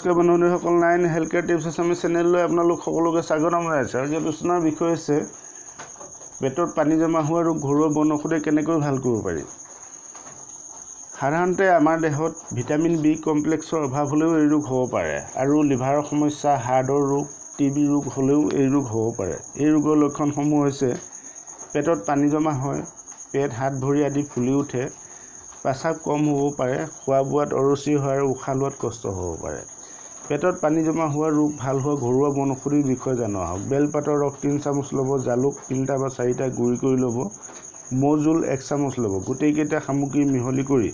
নমস্কাৰ বন্ধুসকল, 9 health care tips আছামি চেনেললৈ আপোনালোক সকলোকে স্বাগতম জনাইছোঁ। আজি আলোচনাৰ বিষয় হৈছে পেটত পানী জমা হোৱা ৰোগ ঘৰুৱা বনৌষধে কেনেকৈ ভাল কৰিব পাৰি। সাধাৰণতে আমাৰ দেহত ভিটামিন বি কমপ্লেক্সৰ অভাৱ হ'লেও এই ৰোগ হ'ব পাৰে আৰু লিভাৰৰ সমস্যা, হাৰ্টৰ ৰোগ, টিবি ৰোগ হ'লেও এই ৰোগ হ'ব পাৰে। এই ৰোগৰ লক্ষণসমূহ হৈছে পেটত পানী জমা হয়, পেট, হাত, ভৰি আদি ফুলি উঠে, পেচাব কম হ'ব পাৰে, খোৱা বোৱাত অৰুচি হয় আৰু উশাহ লোৱাত কষ্ট হ'ব পাৰে। পেটত পানী জমা হোৱা ৰোগ ভাল হোৱা ঘৰুৱা বনৌষধিৰ বিষয়ে জনোৱা হওক। বেলপাতৰ ৰস 3 চামুচ ল'ব, জালুক 3টা বা 4টা গুড়ি কৰি ল'ব, মৌজোল 1 চামুচ ল'ব। গোটেইকেইটা সামগ্ৰী মিহলি কৰি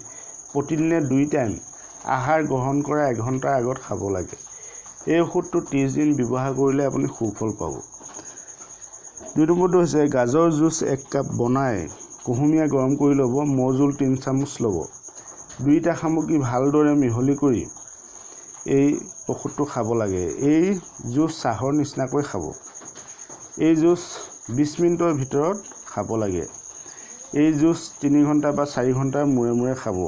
প্ৰতিদিনে 2 টাইম আহাৰ গ্ৰহণ কৰা 1 ঘণ্টাৰ আগত খাব লাগে। এই ঔষধটো 30 দিন ব্যৱহাৰ কৰিলে আপুনি সুফল পাব। 2 নম্বৰটো হৈছে গাজৰ জুচ 1 কাপ বনাই কুহুমীয়া গৰম কৰি ল'ব, মৌজোল 3 চামুচ ল'ব। 2টা সামগ্ৰী ভালদৰে মিহলি কৰি এই ঔষধটো খাব লাগে। এই জুচ চাহৰ নিচিনাকৈ খাব। এই জুচ 20 মিনিটৰ ভিতৰত খাব লাগে। এই জুচ 3 ঘণ্টা বা 4 ঘণ্টাৰ মূৰে মূৰে খাব।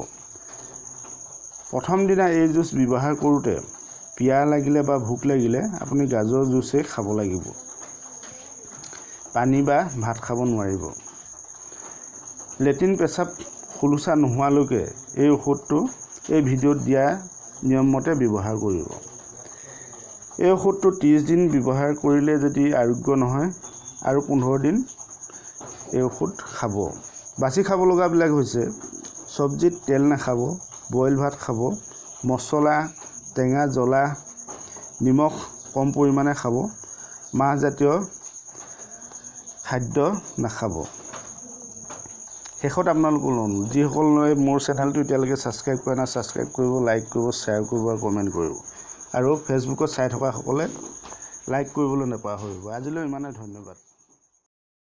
প্ৰথম দিনা এই জুচ ব্যৱহাৰ কৰোঁতে পিয়াহ লাগিলে বা ভোক লাগিলে আপুনি গাজৰ জুচেই খাব লাগিব। পানী বা ভাত খাব নোৱাৰিব। লেট্ৰিন পেচাব খোলোচা নোহোৱালৈকে এই ঔষধটো এই ভিডিঅ'ত দিয়া নিয়মমতে ব্যৱহাৰ কৰিব। এই ঔষধটো 30 দিন ব্যৱহাৰ কৰিলে যদি আৰোগ্য নহয় আৰু 15 দিন এই ঔষধ খাব। বাছি খাব লগাবিলাক হৈছে চব্জিত তেল নাখাব, বইল ভাত খাব, মছলা, টেঙা, জ্বলা, নিমখ কম পৰিমাণে খাব, মাহজাতীয় খাদ্য নাখাব। শেষত আপোনালোকৰ যিসকলে মোৰ চেনেলটো এতিয়ালৈকে ছাবস্ক্ৰাইব কৰা নাই, ছাবস্ক্ৰাইব কৰিব, লাইক কৰিব, শ্বেয়াৰ কৰিব আৰু কমেণ্ট কৰিব। আৰু ফেচবুকত চাই থকাসকলে লাইক কৰিবলৈ নাপাহৰিব। আজিলৈ ইমানেই, ধন্যবাদ।